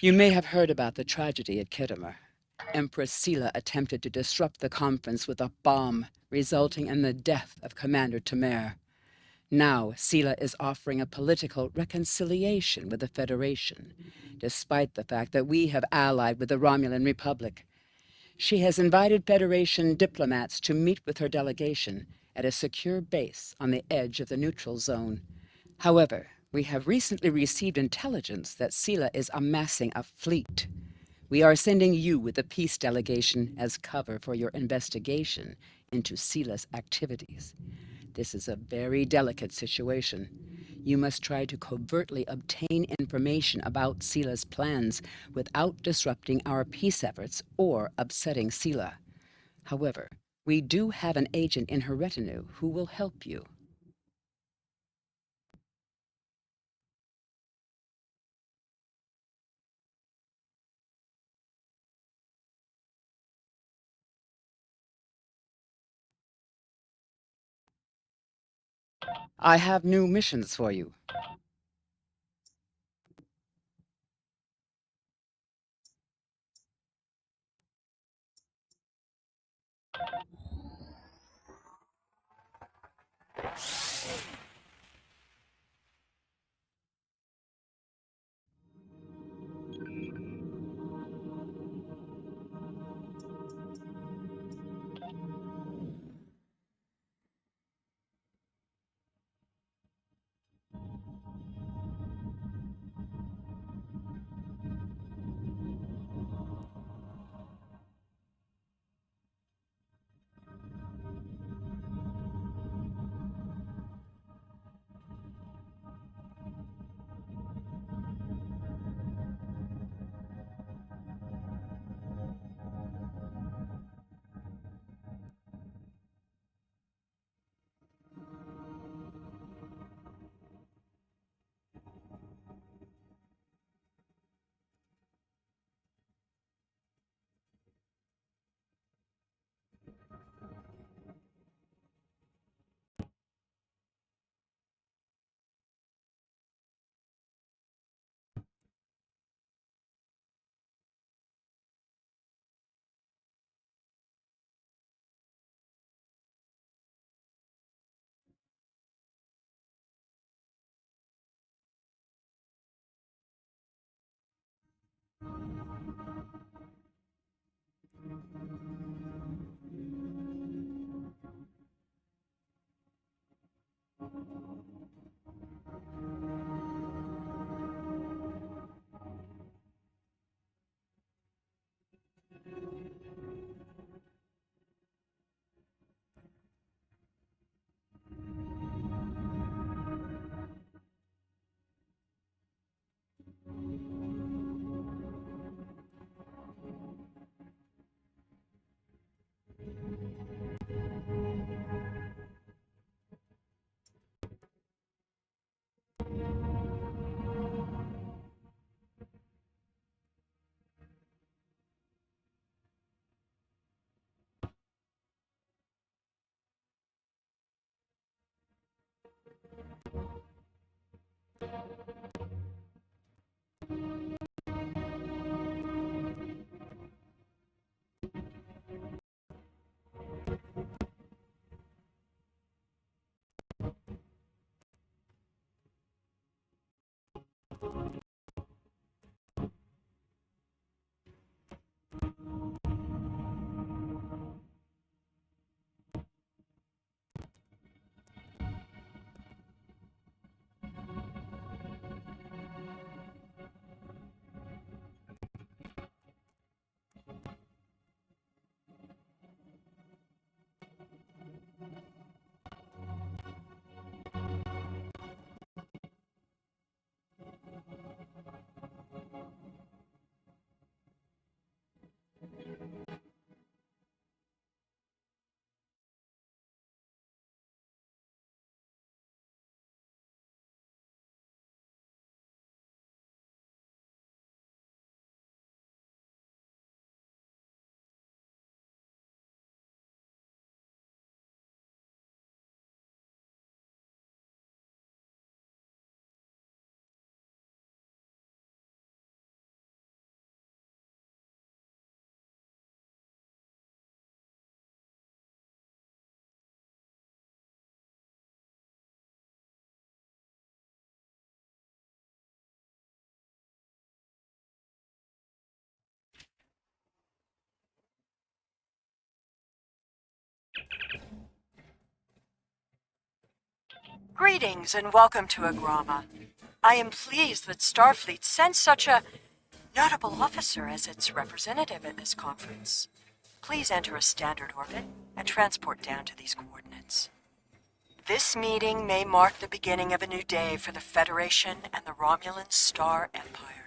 You may have heard about the tragedy at Khitomer. Empress Sela attempted to disrupt the conference with a bomb, resulting in the death of Commander Temer. Now, Sela is offering a political reconciliation with the Federation, despite the fact that we have allied with the Romulan Republic. She has invited Federation diplomats to meet with her delegation at a secure base on the edge of the neutral zone. However, we have recently received intelligence that Sela is amassing a fleet. We are sending you with the peace delegation as cover for your investigation into Sela's activities. This is a very delicate situation. You must try to covertly obtain information about Sela's plans without disrupting our peace efforts or upsetting Sela. However, we do have an agent in her retinue who will help you. I have new missions for you. Greetings and welcome to Agrama. I am pleased that Starfleet sent such a notable officer as its representative at this conference. Please enter a standard orbit and transport down to these coordinates. This meeting may mark the beginning of a new day for the Federation and the Romulan Star Empire.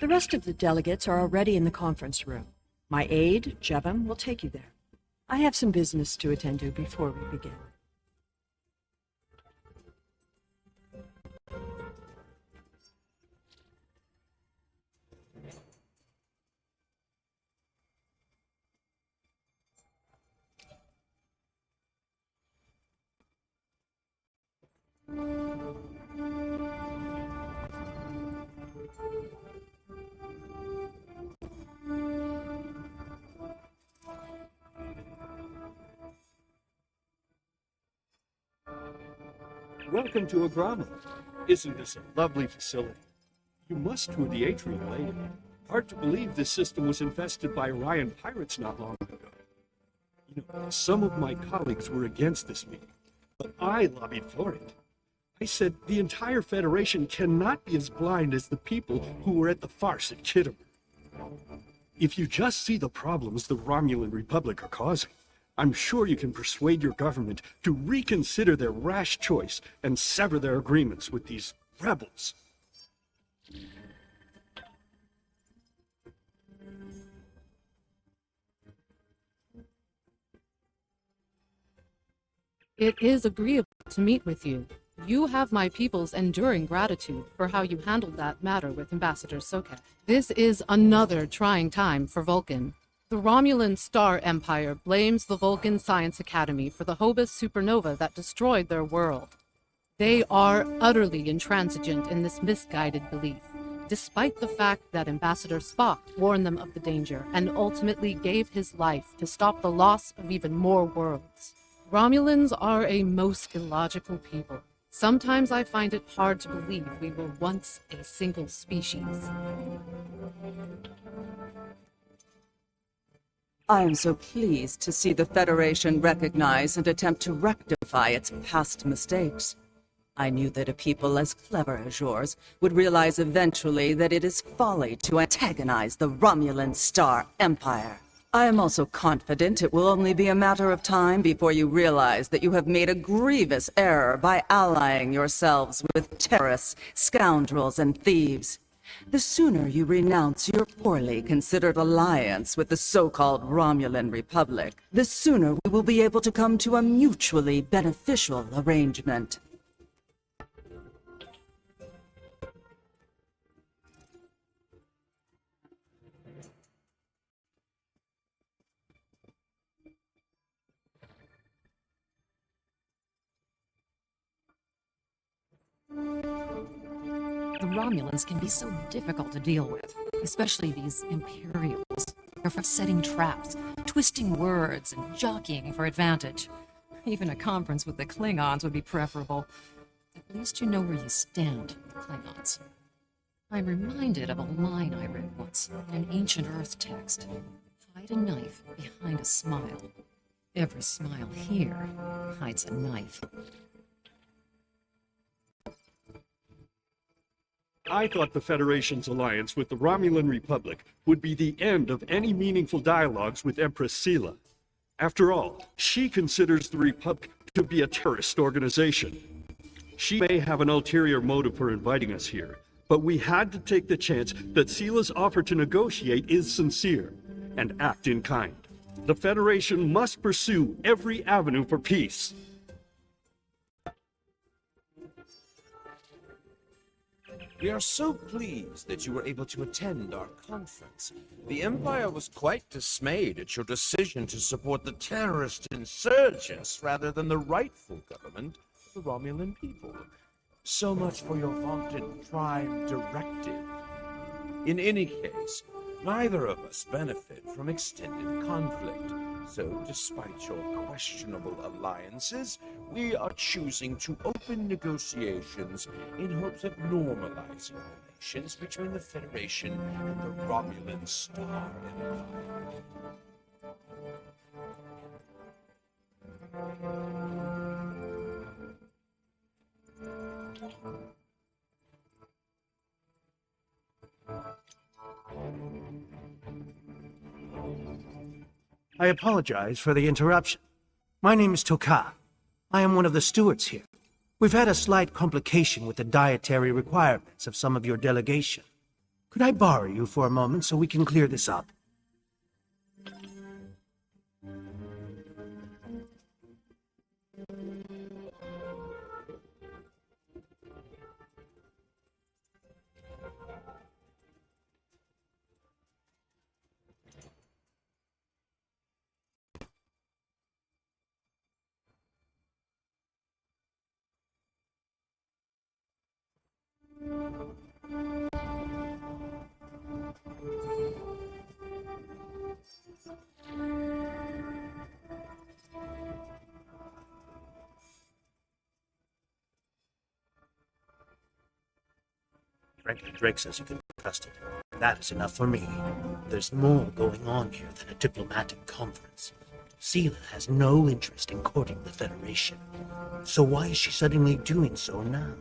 The rest of the delegates are already in the conference room. My aide, Jevem, will take you there. I have some business to attend to before we begin. Welcome to Agrama. Isn't this a lovely facility? You must tour the atrium later. Hard to believe this system was infested by Orion pirates not long ago. You know, some of my colleagues were against this meeting, but I lobbied for it. I said the entire Federation cannot be as blind as the people who were at the farce at Kittimer. If you just see the problems the Romulan Republic are causing, I'm sure you can persuade your government to reconsider their rash choice and sever their agreements with these rebels. It is agreeable to meet with you. You have my people's enduring gratitude for how you handled that matter with Ambassador Soket. This is another trying time for Vulcan. The Romulan Star Empire blames the Vulcan Science Academy for the Hobus supernova that destroyed their world. They are utterly intransigent in this misguided belief, despite the fact that Ambassador Spock warned them of the danger and ultimately gave his life to stop the loss of even more worlds. Romulans are a most illogical people. Sometimes I find it hard to believe we were once a single species. I am so pleased to see the Federation recognize and attempt to rectify its past mistakes. I knew that a people as clever as yours would realize eventually that it is folly to antagonize the Romulan Star Empire. I am also confident it will only be a matter of time before you realize that you have made a grievous error by allying yourselves with terrorists, scoundrels, and thieves. The sooner you renounce your poorly considered alliance with the so-called Romulan Republic, the sooner we will be able to come to a mutually beneficial arrangement. The Romulans can be so difficult to deal with, especially these Imperials. They're for setting traps, twisting words, and jockeying for advantage. Even a conference with the Klingons would be preferable. At least you know where you stand with the Klingons. I'm reminded of a line I read once in an ancient Earth text. Hide a knife behind a smile. Every smile here hides a knife. I thought the Federation's alliance with the Romulan Republic would be the end of any meaningful dialogues with Empress Sela. After all, she considers the Republic to be a terrorist organization. She may have an ulterior motive for inviting us here, but we had to take the chance that Sela's offer to negotiate is sincere, and act in kind. The Federation must pursue every avenue for peace. We are so pleased that you were able to attend our conference. The Empire was quite dismayed at your decision to support the terrorist insurgents rather than the rightful government of the Romulan people. So much for your vaunted Prime Directive. In any case, neither of us benefit from extended conflict. So, despite your questionable alliances, we are choosing to open negotiations in hopes of normalizing relations between the Federation and the Romulan Star Empire. I apologize for the interruption. My name is Toka. I am one of the stewards here. We've had a slight complication with the dietary requirements of some of your delegation. Could I borrow you for a moment so we can clear this up? Frankly, Drake says you can be trusted. That is enough for me. There's more going on here than a diplomatic conference. Sela has no interest in courting the Federation. So why is she suddenly doing so now?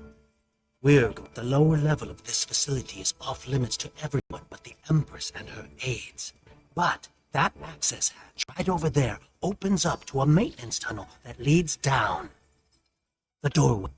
The lower level of this facility is off limits to everyone but the Empress and her aides. But that access hatch right over there opens up to a maintenance tunnel that leads down. The doorway.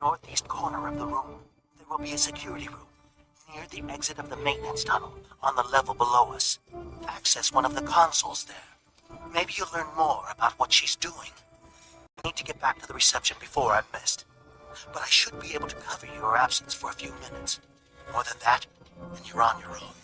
northeast corner of the room, there will be a security room near the exit of the maintenance tunnel on the level below us. Access one of the consoles there. Maybe you'll learn more about what she's doing. I need to get back to the reception before I'm missed. But I should be able to cover your absence for a few minutes. More than that, and you're on your own.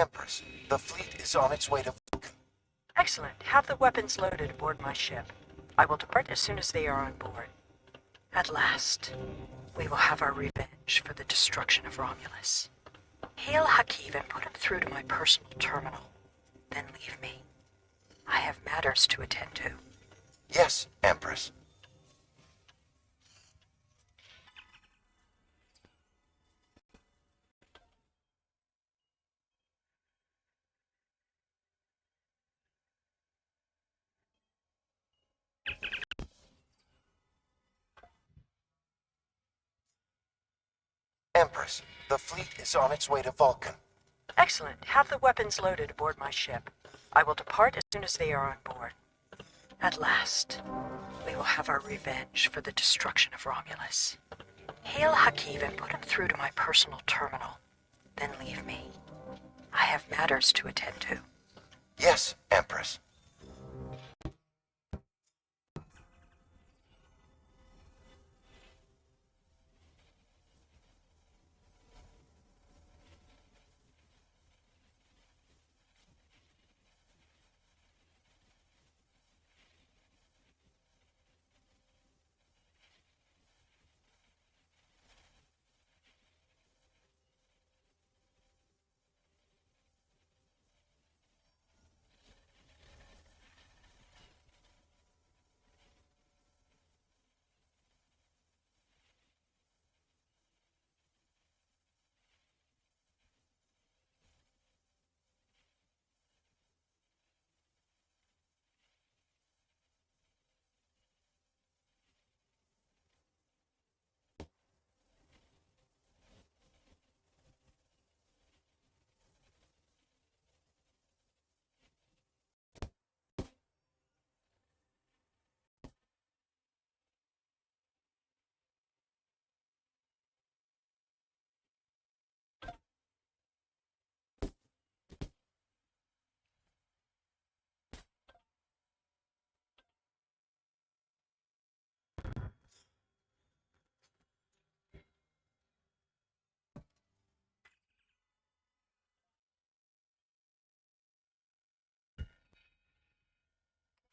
Empress, the fleet is on its way to Vulcan. Excellent. Have the weapons loaded aboard my ship. I will depart as soon as they are on board. At last, we will have our revenge for the destruction of Romulus. Hail Hakiv and put him through to my personal terminal. Then leave me. I have matters to attend to. Yes, Empress. Empress, the fleet is on its way to Vulcan. Excellent. Have the weapons loaded aboard my ship. I will depart as soon as they are on board. At last, we will have our revenge for the destruction of Romulus. Hail Hakiv and put him through to my personal terminal. Then leave me. I have matters to attend to. Yes, Empress.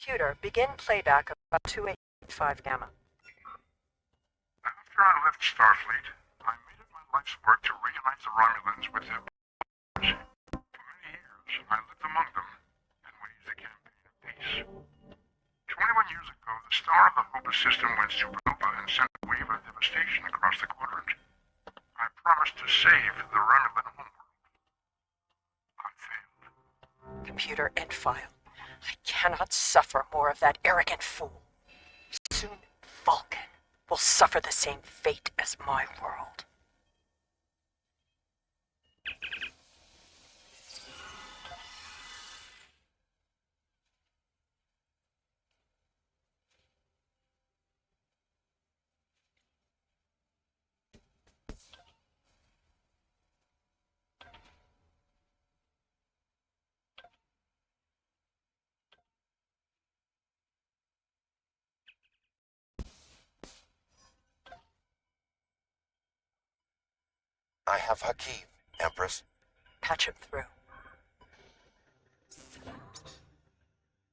Computer, begin playback of 2885 Gamma. After I left Starfleet, I made it my life's work to reunite the Romulans with their powers. For many years, I lived among them and waged a campaign of peace. 21 years ago, the star of the Hopa system went supernova and sent a wave of devastation across the quadrant. I promised to save the Romulan homeworld. I failed. Computer, end file. I cannot suffer more of that arrogant fool. Soon, Vulcan will suffer the same fate as my world. I have Hakeem, Empress. Patch him through.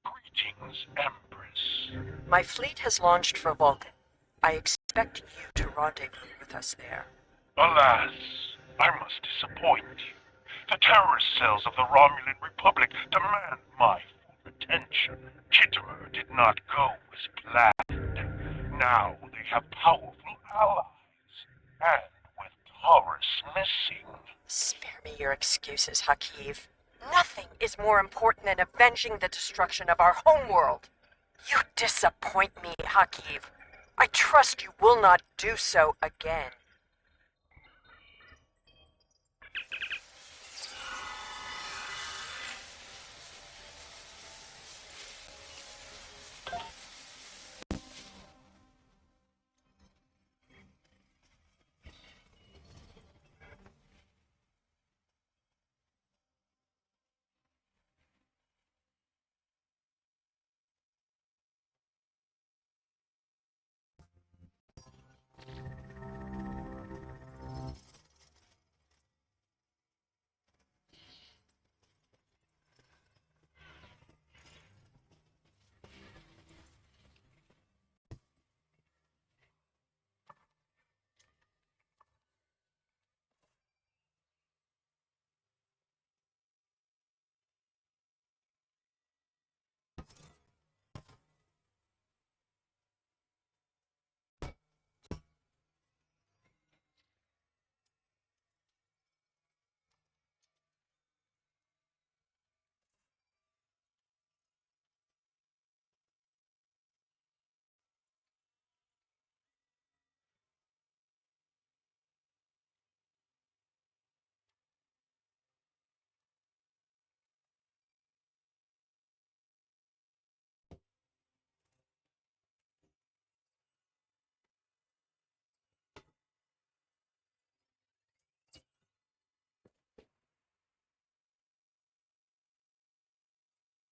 Greetings, Empress. My fleet has launched for Vulcan. I expect you to rendezvous with us there. Alas, I must disappoint you. The terrorist cells of the Romulan Republic demand my full attention. Kittimer did not go as planned. Now they have powerful allies, and with Taurus missing. Spare me your excuses, Hakeem. Nothing is more important than avenging the destruction of our homeworld. You disappoint me, Hakeem. I trust you will not do so again.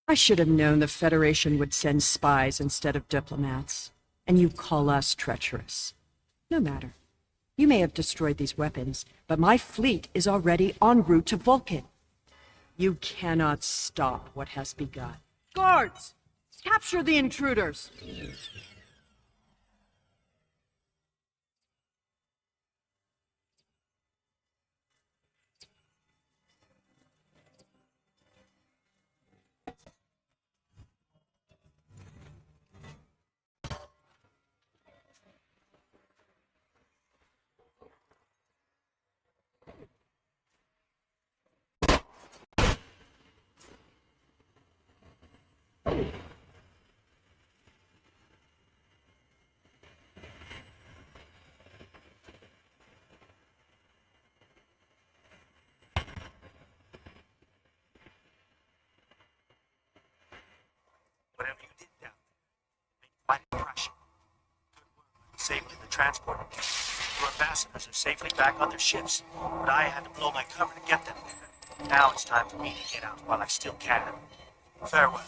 I should have known the Federation would send spies instead of diplomats. And you call us treacherous. No matter. You may have destroyed these weapons, but my fleet is already en route to Vulcan. You cannot stop what has begun. Guards! Capture the intruders! Whatever you did down there, made quite an impression. Good work disabling the transporter. Your ambassadors are safely back on their ships, but I had to blow my cover to get them there. Now it's time for me to get out while I still can. Farewell.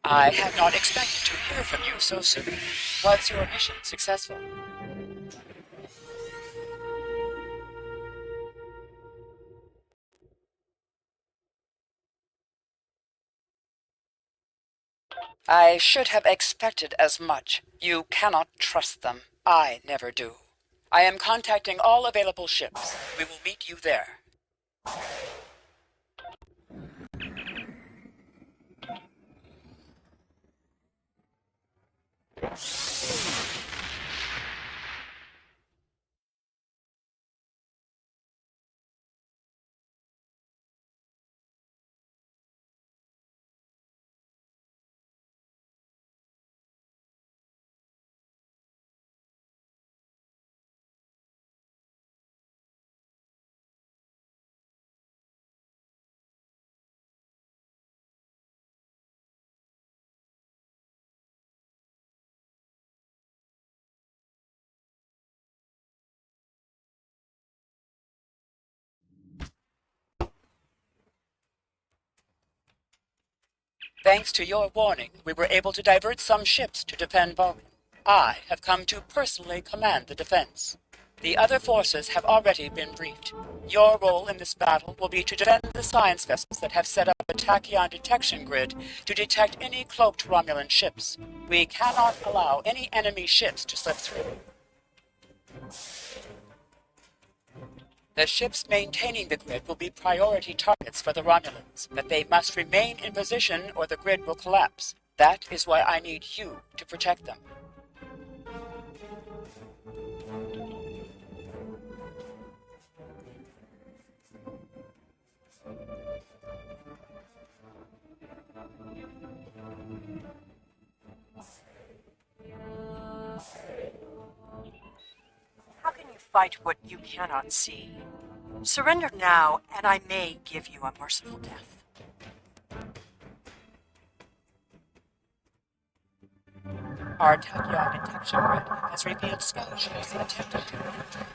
I had not expected to hear from you so soon. Was your mission successful? I should have expected as much. You cannot trust them. I never do. I am contacting all available ships. We will meet you there. Thanks to your warning, we were able to divert some ships to defend Vulcan. I have come to personally command the defense. The other forces have already been briefed. Your role in this battle will be to defend the science vessels that have set up a tachyon detection grid to detect any cloaked Romulan ships. We cannot allow any enemy ships to slip through. The ships maintaining the grid will be priority targets for the Romulans, but they must remain in position or the grid will collapse. That is why I need you to protect them. How can you fight what you cannot see? Surrender now, and I may give you a merciful death. Our tachyon detection grid has revealed scholarships attempting to infiltrate.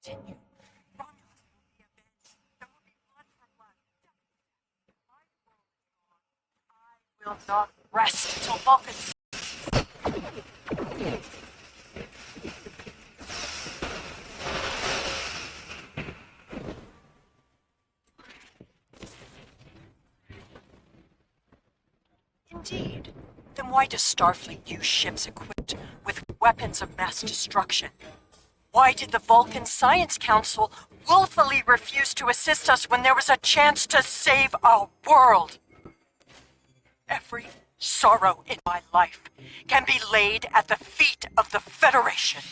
continue. Romulus will be avenged. There will be blood for blood. My world is gone. I will not rest until Vulcan. Indeed. Then why does Starfleet use ships equipped with weapons of mass destruction? Why did the Vulcan Science Council willfully refuse to assist us when there was a chance to save our world? Every sorrow in my life can be laid at the feet of the Federation.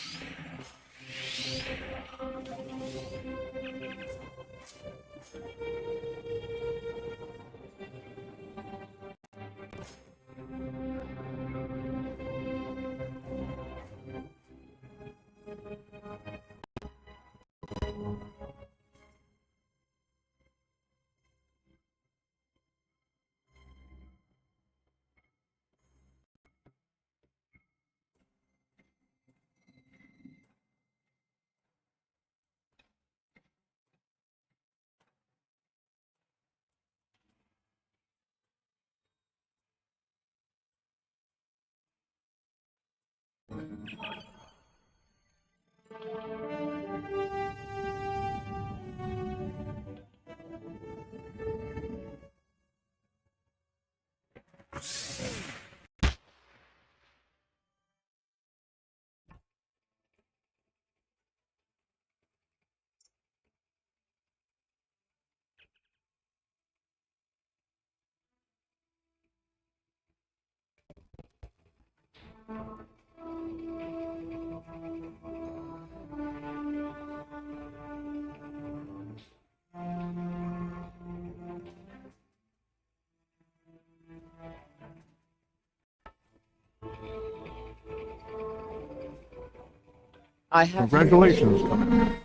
I have Congratulations, Commander.